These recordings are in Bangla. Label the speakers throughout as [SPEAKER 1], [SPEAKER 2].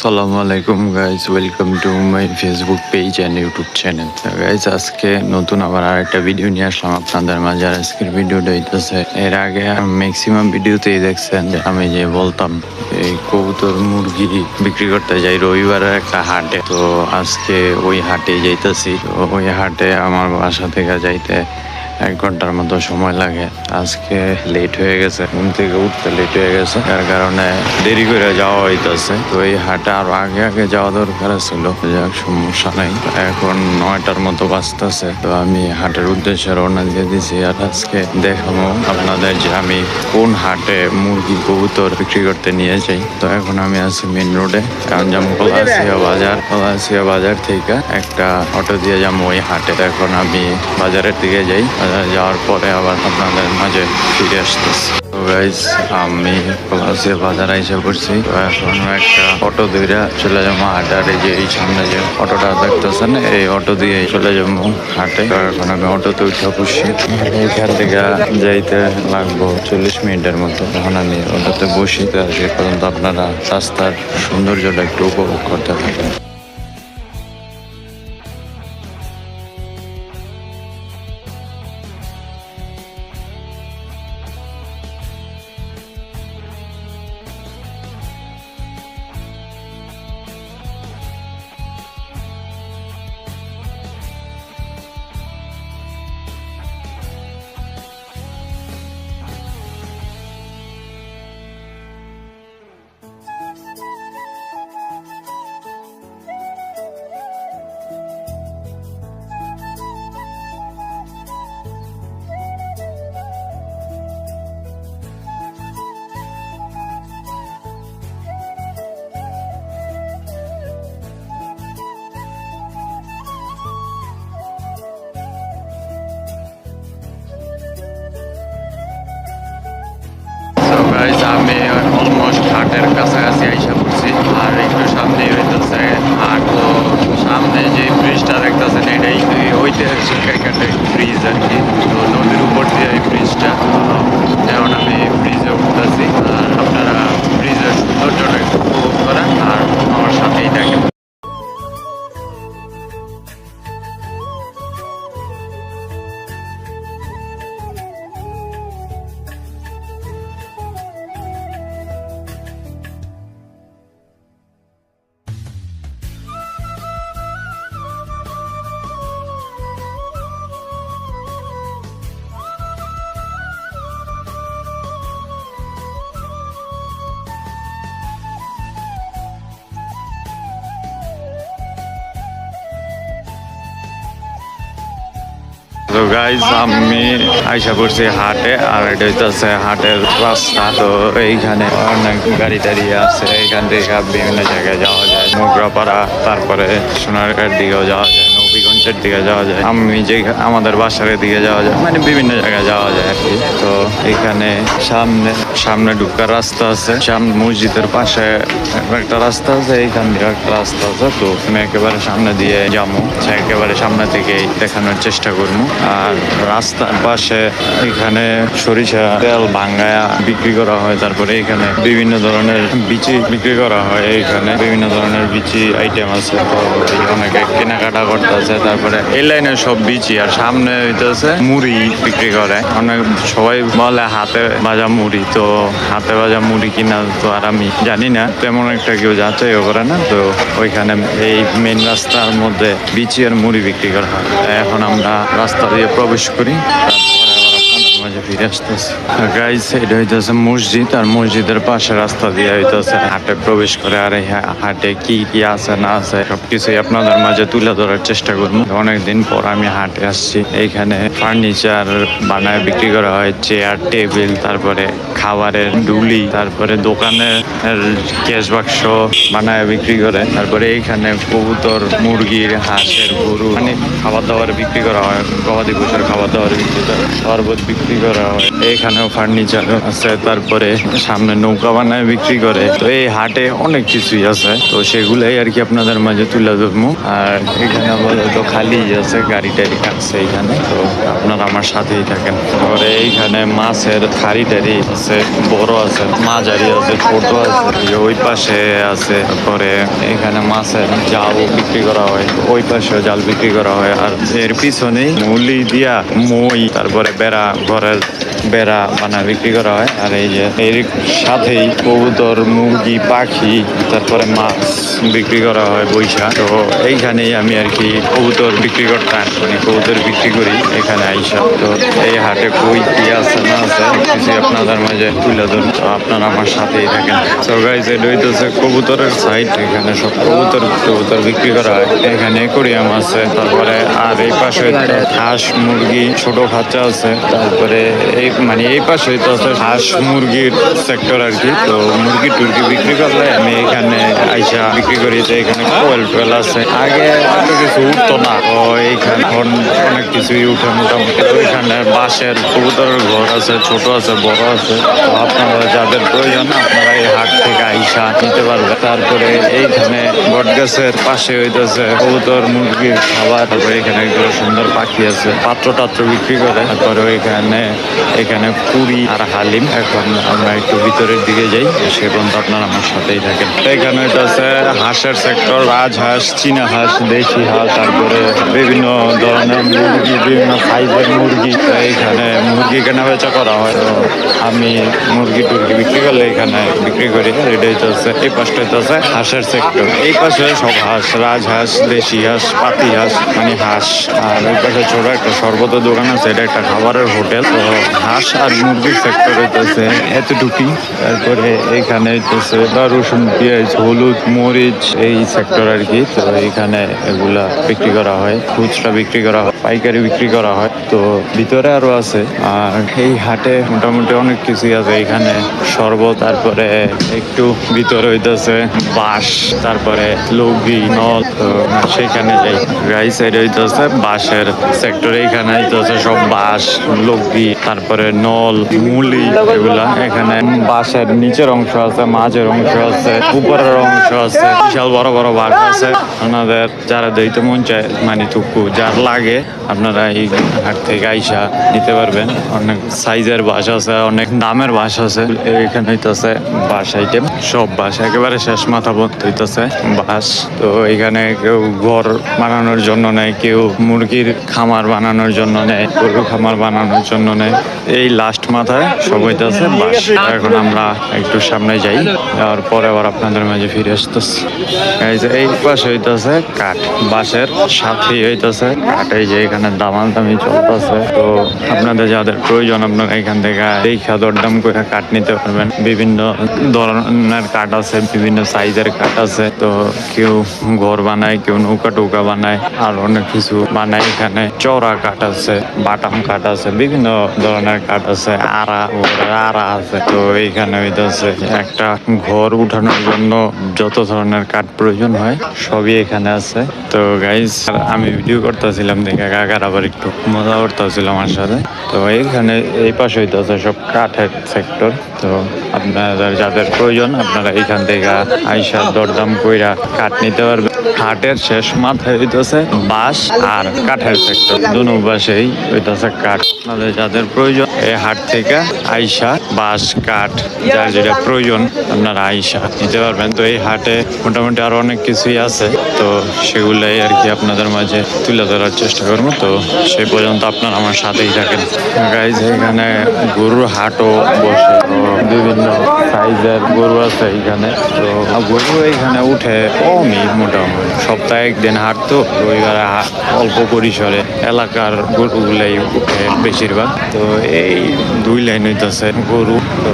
[SPEAKER 1] আসসালামু আলাইকুম guys, welcome to my Facebook page and YouTube channel. Guys আজকে নতুন আবার আরেকটা ভিডিও নিয়ে আসলাম আপনাদের মাঝে। আর আজকের ভিডিওটা হইতেছে, এর আগে ম্যাক্সিমাম ভিডিওতেই দেখছেন যে আমি যে বলতাম এই কবুতর মুরগি বিক্রি করতে যাই রবিবারের একটা হাটে। তো আজকে ওই হাটে যাইতেছি। তো ওই হাটে আমার বাসা থেকে যাইতে 1 ঘন্টার মতো সময় লাগে। আজকে লেট হয়ে গেছে, ঘুম থেকে উঠতে লেট হয়ে গেছে, যার কারণে দেরি করে যাওয়া হইতেছে। তো এই হাটে আরো আগে আগে যাওয়া দরকার ছিল, যাক সমস্যা নাই। এখন 9টার মতো বাজতেছে। তো আমি হাটের উদ্দেশ্যে রওনা দিয়ে দিছি। আর আজকে দেখাবো আপনাদের যে আমি কোন হাটে মুরগি কবুতর বিক্রি করতে নিয়ে যাই। তো এখন আমি আছি মেন রোডে, কারণ যাবো কলাসিয়া বাজার। কলাসিয়া বাজার থেকে একটা অটো দিয়ে যাবো ওই হাটে। এখন আমি বাজারের দিকে যাই, বাজারে যাওয়ার পরে আবার আপনাদের মাঝে ফিরে আসতেছি। তো গাইজ আমি কলাসিয়া বাজারে এসে পড়ছি। তো এখন একটা অটো ধরে চলে যাবো হাটে। আর এই যে এই সামনে যে অটোটা দেখতেছেন, এই অটো দিয়ে চলে যাবো হাটে। তো এখন আমি অটোতে উঠে বসছি। এইখান থেকে যাইতে লাগবো 40 মিনিটের মতো। তখন আমি অটোতে বসি। তো সে পর্যন্ত আপনারা রাস্তার সৌন্দর্যটা একটু উপভোগ করতে থাকেন। আমি অলমোস্ট হাটের কাছাকাছি আইসা পড়ছি। আর একটু সামনে হইতেছে হাট। তো সামনে যে ব্রিজটা দেখতেছেন, এটাই ঐতিহাসিক একটা ব্রিজ আর কি। তো নদীর উপর দিয়ে এই ব্রিজটা। যেমন আমি ব্রিজে উঠতেছি, আর আপনারা ব্রিজের সৌন্দর্যটা একটু উপভোগ করেন আর আমার সাথেই দেখেন। তো গাইজ আমি আইসা পড়ছি হাটে। আর এটা হইতেছে হাটের রাস্তা। তো এইখানে অনেক গাড়ি দাঁড়িয়ে আছে। এইখান থেকে বিভিন্ন জায়গায় যাওয়া যায়, মোগরাপাড়া, তারপরে সোনারগাঁয়ের দিকেও যাওয়া যায়, নবীগঞ্জের দিকে যাওয়া যায়, আমি যে আমাদের বাসার দিকে যাওয়া যায়, মানে বিভিন্ন জায়গায় যাওয়া যায় আর কি। তো এখানে সামনে ঢুকার রাস্তা আছে, সামনে মসজিদের পাশে একটা রাস্তা আছে, এইখান দিয়ে একটা রাস্তা আছে। তো আমি একেবারে সামনে দিয়ে যাবো, একেবারে সামনে থেকেই দেখানোর চেষ্টা করবো। আর রাস্তার পাশে এখানে সরিষা তেল ভাঙ্গায়া বিক্রি করা হয়। তারপরে এখানে বিভিন্ন ধরনের বিচি বিক্রি করা হয়। এখানে বিভিন্ন ধরনের বিচি আইটেম আছে। তো অনেকে কেনাকাটা করতে আছে। তারপরে এই লাইনে সব বিচি। আর সামনে হইতেছে মুড়ি বিক্রি করে। অনেক সবাই বলে হাতে ভাজা মুড়ি। তো হাতে ভাজা মুড়ি কিনা তো আর আমি জানি না, তেমন একটা কেউ যাচাইও করে না। তো ওইখানে এই মেন রাস্তার মধ্যে বিচি আর মুড়ি বিক্রি করা হয়। এখন আমরা রাস্তা দিয়ে প্রবেশ করি, মাঝে ফিরে আসতেছি। গাইজ এটা হইতেছে মসজিদ। আর মসজিদের পাশে রাস্তা দিয়ে হইতেছে হাটে প্রবেশ করে। আর এই হাটে কি কি আছে না আছে সবকিছুই আপনাদের মাঝে তুলে ধরার চেষ্টা করবো। অনেকদিন পর আমি হাটে আসছি। এইখানে ফার্নিচার বানায় বিক্রি করা হয়, চেয়ার টেবিল, তারপরে খাবারের ডুলি, তারপরে দোকানের ক্যাশ বাক্স বানায় বিক্রি করে। তারপরে এইখানে কবুতর, মুরগির, হাঁসের, গরু, মানে খাবার দাবার বিক্রি করা হয়। গবাদি পশুর খাবার দাবার বিক্রি করে, শরবত বিক্রি করা করা হয়। এখানেও ফার্নিচার আছে, তারপরে সামনে নৌকা বানায় বিক্রি করে। তো এই হাটে অনেক কিছুই আছে, তো সেগুলাই আর কি আপনাদের মাঝে তুলে ধরবো। আর এখানে আপাতত খালি আছে, গাড়ি টাড়ি আছে এখানে, তো আপনারা আমার সাথেই থাকেন। তারপরে এইখানে মাছের খাড়ি টাড়ি আছে, বড় আছে, মাঝারি আছে, ছোট আছে, ওই পাশে আছে। তারপরে এখানে মাছের জাল বিক্রি করা হয়, ওই পাশে জাল বিক্রি করা হয়। আর এর পিছনেই মুলি দিয়া মই, তারপরে বেড়া, ঘরের বেড়া বানা বিক্রি করা হয়। আর এই যে এর সাথেই কবুতর, মুরগি, পাখি, তারপরে মাছ বিক্রি করা হয় বৈশা। তো এইখানেই আমি আর কি কবুতর বিক্রি করতাম, মানে কবুতর বিক্রি করি এখানে আইসা। তো এই হাটে কই কি আছে না আছে কিছু আপনাদের মাঝে তুলে ধরুন, তো আপনারা আমার সাথেই থাকেন। তো গাইস, এটা হইতেছে কবুতরের সাইড, এখানে সব কবুতর বিক্রি করা হয়। এখানে কোরিয়াম আছে, তারপরে আর এই পাশে হাঁস, মুরগি, ছোট খাঁচা আছে। তারপরে এই পাশে হইতেছে হাঁস মুরগির সেক্টর আর কি। তো মুরগি টুরগি বিক্রি করলে আমি এখানে আইসা বিক্রি করি। তো এখানে কোয়েল টোয়েল আছে, আগে এত কিছু উঠতো না, তো এইখানে অনেক কিছুই উঠে মোটামুটি। ওইখানে বাঁশের কবুতরের ঘর আছে, ছোট আছে, বড় আছে। তো আপনারা যাদের প্রয়োজন আপনারা এই হাট থেকে আইসা নিতে পারবেন। তারপরে এইখানে বট গাছের পাশে হইতেছে কবুতর, মুরগির খাবার। তারপরে এখানে একজন সুন্দর পাখি আছে, পাত্র টাত্র বিক্রি করে। তারপরে এখানে পুরি আর হালিম। এখন আমরা একটু ভিতরের দিকে যাই, সে পর্যন্ত আপনারা আমার সাথেই থাকেন। এখানে এটা আছে হাঁসের সেক্টর, রাজহাঁস, চীনা হাঁস, দেশি হাঁস, তারপরে বিভিন্ন ধরনের মুরগি, বিভিন্ন সাইজের মুরগি। এইখানে মুরগি কেনা বেচা করা হয়। তো আমি মুরগি টুরগি বিক্রি করলে এখানে বিক্রি করি। এটা হচ্ছে এই পাশটা হচ্ছে হাঁসের সেক্টর। এই পাশে সব হাঁস, রাজহাঁস, দেশি হাঁস, পাতি হাঁস, মানে হাঁস। আর ওই পাশে ছোট একটা শরবতের দোকান আছে, এটা একটা খাবারের হোটেল। তো হাঁস আর মুরগির সেক্টর হইতেছে এতটুকুই। তারপরে এইখানে হইতেছে রসুন, পেঁয়াজ, হলুদ, মরিচ, এই সেক্টর আর কি। তো এইখানে এগুলা বিক্রি করা হয়, খুচরা বিক্রি করা হয়, পাইকারি বিক্রি করা হয়। তো ভিতরে আরো আছে। আর এই হাটে মোটামুটি অনেক কিছুই আছে। এখানে শরবত, তারপরে একটু ভিতরে হইতেছে বাঁশ, তারপরে লৌকি, নল। তো সেখানে যাই। রাইট সাইডে হইতেছে বাঁশের সেক্টর, এইখানে হইতেছে সব বাঁশ, লৌকি, তারপরে নল, মুলি, এগুলা। এখানে বাঁশের নিচের অংশ আছে, মাঝের অংশ আছে, উপরের অংশ আছে, বিশাল বড় বড় বাঁশ আছে। আপনাদের যারা দিতে মন চায়, মানে টুকু যার লাগে, আপনারা এই হাট থেকে আইসা নিতে পারবেন। অনেক সাইজের বাঁশ আছে, অনেক দামের বাঁশ আছে। এখানে হইতেছে বাঁশ আইটেম, সব বাঁশ একেবারে শেষ মাথা পর্যন্ত হইতেছে বাঁশ। তো এখানে কেউ ঘর বানানোর জন্য নেয়, কেউ মুরগির খামার বানানোর জন্য নেয়, গরু খামার বানানোর জন্য নেয়। এই লাস্ট মাথায় সব হইতেছে বাঁশ। এখন আমরা একটু সামনে যাই, যাওয়ার পরে আবার আপনাদের মাঝে ফিরে আসতেছি। এই পাশে হইতেছে কাঠ, বাঁশের সাথে হইতেছে কাঠ। এই যে এখানে দামাদামি চলতেছে। তো আপনাদের যাদের প্রয়োজন আপনারা এখান থেকে দেখা দরদাম করে কাঠ নিতে পারবেন। বিভিন্ন ধরনের কাঠ আছে, বিভিন্ন সাইজের কাঠ আছে। তো কেউ ঘর বানায়, কেউ নৌকা টৌকা বানায়, আর অনেক কিছু বানায়। এখানে চওড়া কাঠ আছে, বাটাম কাঠ আছে, বিভিন্ন ধরনের কাঠ আছে, আড়া আছে। তো এইখানে হইতেছে একটা ঘর উঠানোর জন্য যত ধরনের কাঠ প্রয়োজন হয় সবই এখানে আছে। তো গাইজ, আমি ভিডিও করতেছিলাম দেখে কাকার আবার একটু মজা করতেছিল আমার সাথে। তো এইখানে এই পাশে হইতেছে সব কাঠের সেক্টর। তো আপনাদের যাদের প্রয়োজন আপনারা এইখান থেকে আইসা দরদাম কইরা কাঠ নিতে পারবেন। হাটের শেষ মাথায় হইতেছে বাঁশ আর কাঠের সেক্টর, দুনো পাশেই হইতেছে কাঠ। আপনাদের যাদের প্রয়োজন এই হাট থেকে আইসা বাঁশ, কাঠ, যার যেটা প্রয়োজন আপনারা আইসা নিতে পারবেন। তো এই হাটে মোটামুটি আরো অনেক কিছুই আছে, তো সেগুলাই আর কি আপনাদের মাঝে তুলে ধরার চেষ্টা করবো। তো সেই পর্যন্ত আপনারা আমার সাথেই থাকেন। গাইজ, এখানে গরুর হাটও বসে, তো বিভিন্ন সাইজের গরু আছে এইখানে। তো গরু এইখানে উঠে কমই, মোটামুটি সপ্তাহে একদিন হাট। তো রবিবারে অল্প পরিসরে এলাকার গরুগুলাই উঠে বেশিরভাগ। তো এই 2 লাইন হইতেছে গরু। তো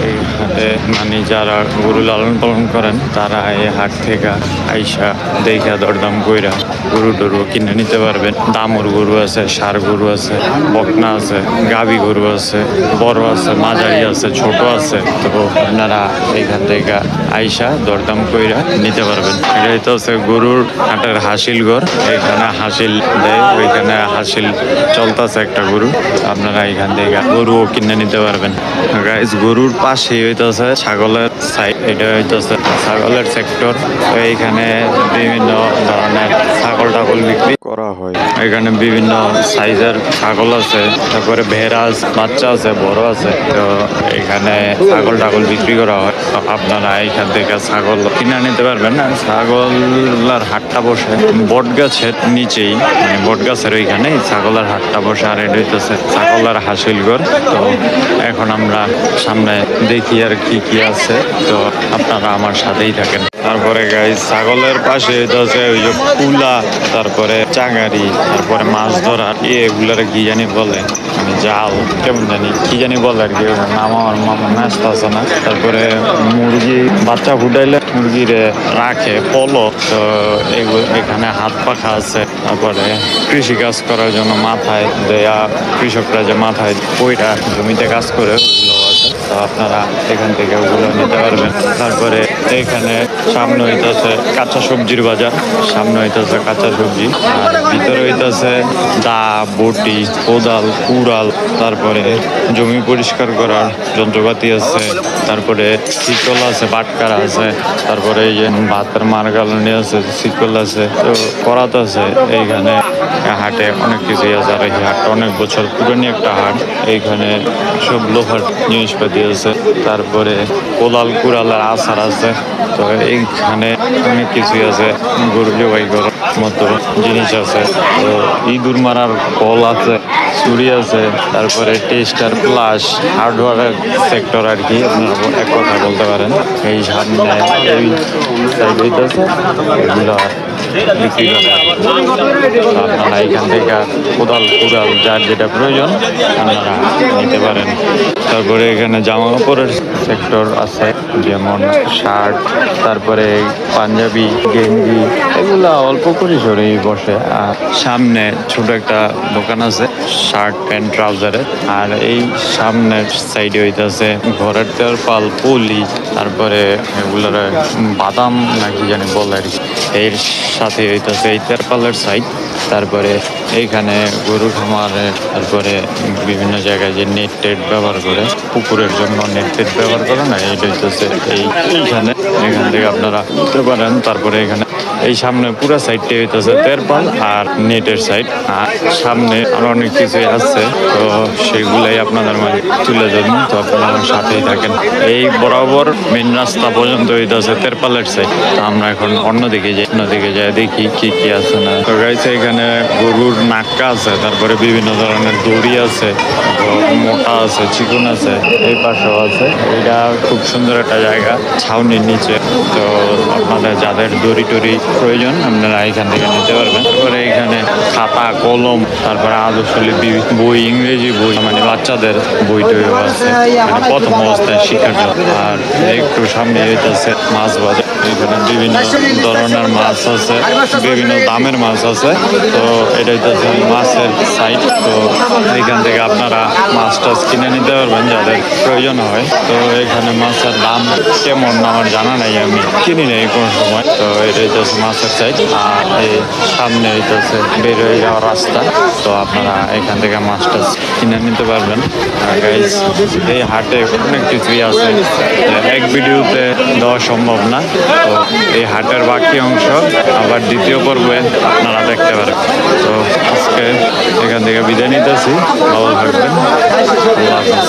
[SPEAKER 1] এই হাটে মানে যারা গরু লালন পালন করেন তারা এই হাট থেকে আইসা দেখা দরদাম কইরা গরু টরু কিনে নিতে পারবেন। দামুর গরু আছে, ষাঁড় গরু আছে, বকনা আছে, গাভী গরু আছে, বড় আছে, মাঝারি আছে, ছোট আছে। তো আপনারা এইখান থেকে আইসা দরদাম কইরা নিতে পারবেন। এটাই তো হচ্ছে গরুর হাটের হাসিল ঘর। এখানে হাসিল দেয়, ওইখানে হাসিল চলতেছে একটা গরু। আপনারা এখান থেকে থেকে গরুও কিনে নিতে পারবেন। গাইস গরুর পাশে হইতেছে ছাগলের সাইড, এটা হইতেছে ছাগলের সেক্টর। তো এইখানে বিভিন্ন ধরনের ছাগল টাগল বিক্রি করা হয়। এখানে বিভিন্ন সাইজের ছাগল আছে, তারপরে ভেড়া বাচ্চা আছে, বড় আছে। তো এখানে ছাগল টাগল বিক্রি করা হয়। তো আপনারা এখান থেকে ছাগল কিনে নিতে পারবেন। ছাগলের হাটটা বসে বট গাছের নিচেই, মানে বট গাছের ওইখানে ছাগলের হাটটা বসে। আর এটা হইতেছে ছাগলের হাসিলঘর। তো এখন আমরা সামনে দেখি আর কি কি আছে। তো আপনারা আমার সাথেই থাকেন। তারপরে গাইস ছাগলের পাশে হচ্ছে ওই যে কুলা, তারপরে চাঙারি, তারপরে মাছ ধরা এগুলার কি জানি বলে, মানে জাল কেমন জানি কি জানি বলে আর কি, নাম আমার মামা ম্যাস্ত আছে না। তারপরে মুরগি বাচ্চা ফুটাইলে মুরগিরে রাখে পলো। তো এখানে হাত পাখা আছে। তারপরে কৃষি কাজ করার জন্য মাথায় দেয়া, কৃষকরা যে মাথায় পয়টা জমিতে কাজ করে ওগুলো আছে। তো আপনারা এখান থেকে ওগুলো নিতে পারবেন। তারপরে এখানে সামনে হইতেছে কাঁচা সবজির বাজার, সামনে হইতেছে কাঁচা সবজি, আর ভিতরে হইতেছে দা, বটি, কোদাল, কুড়াল, তারপরে জমি পরিষ্কার করার যন্ত্রপাতি আছে, তারপরে শিকল আছে, বাটকারা আছে, তারপরে এই যে ভাতের মারগালনি আছে, শিকল আছে, তো করাত আছে। এইখানে হাটে অনেক কিছুই আছে। আর এই হাটটা অনেক বছর পুরনো একটা হাট। এইখানে সব লোহার জিনিসপাতি আছে, তারপরে কোদাল কুড়ালের আচার আছে। তো এইখানে অনেক কিছুই আছে, গরু জবাই করার মতো জিনিস আছে। তো ইঁদুর মারার কল আছে, ছুরি আছে, তারপরে টেস্টার প্লাস হার্ডওয়্যারের সেক্টর আর কি, আপনারা এক কথা বলতে পারেন। এই সামনে এই সাইড হইতেছে এগুলো বিক্রি করে। আপনারা এখান থেকে কোদাল কুড়াল যার যেটা প্রয়োজন আপনারা নিতে পারেন। তারপরে এখানে জামা কাপড়ের সেক্টর আছে, যেমন শার্ট, তারপরে পাঞ্জাবি, গেঞ্জি, এগুলা অল্প পরিসরেই বসে। আর সামনে ছোট একটা দোকান আছে শার্ট প্যান্ট ট্রাউজারের। আর এই সামনের সাইডে হইতেছে ঘরের তেরপাল, পলি, তারপরে এগুলোর বাদাম নাকি জানি বলে আর কি। এর সাথে হইতেছে এই তেরপালের সাইড। তারপরে এইখানে গরু খামারে, তারপরে বিভিন্ন জায়গায় যে নেট টেট ব্যবহার করে, পুকুরের জন্য নেট টেট ব্যবহার করে না, এইটা হচ্ছে এইখানে, এখান থেকে আপনারা নিতে পারেন। তারপরে এখানে এই সামনে পুরো সাইডটা হইতেছে তেরপাল আর নেটের সাইড। আর সামনে আরো অনেক কিছুই আছে, তো সেগুলাই আপনাদের মাঝে তুলে ধরুন। তো আপনারা আমার সাথেই থাকেন। এই বরাবর মেন রাস্তা পর্যন্ত হইতেছে তেরপালের সাইড। তো আমরা এখন অন্যদিকে যাই, অন্যদিকে যাই দেখি কি কি আছে না। তো গাইছে এখানে গরুর নাক্কা আছে, তারপরে বিভিন্ন ধরনের দড়ি আছে, মোটা আছে, চিকন আছে, এই পাশেও আছে। এটা খুব সুন্দর একটা জায়গা ছাউনির নিচে। তো আপনাদের যাদের দড়ি টড়ি প্রয়োজন আপনারা এখান থেকে নিতে পারবেন। তারপরে এখানে খাতা, কলম, তারপরে আদর্শলিপি, বই, ইংরেজি বই, মানে বাচ্চাদের বই টইও আছে, মানে প্রথম অবস্থায় শিক্ষার জন্য। আর একটু সামনে হইতেছে মাছ বাজার। এখানে বিভিন্ন ধরনের মাছ আছে, বিভিন্ন দামের মাছ আছে। তো এটা হইতেছে মাছের সাইড। তো এখান থেকে আপনারা মাছ টাছ কিনে নিতে পারবেন যাদের প্রয়োজন হয়। তো এখানে মাছের দাম কেমন আমার জানা নাই, আমি কিনি নাই কোনো সময়। তো এটা হইতেছে মাছের সাইড। আর এই সামনে হইতেছে বের হয়ে যাওয়ার রাস্তা। তো আপনারা এখান থেকে মাছ টাছ কিনে নিতে পারবেন। গাইস এই হাটে অনেক কিছুই আছে, এক ভিডিওতে দেওয়া সম্ভব না। তো এই হাটের বাকি অংশ আবার দ্বিতীয় পর্বে আপনারা দেখতে পারেন। তো আজকে এখান থেকে বিদায় নিতেছি, ভালো থাকবেন, আল্লাহ হাফেজ।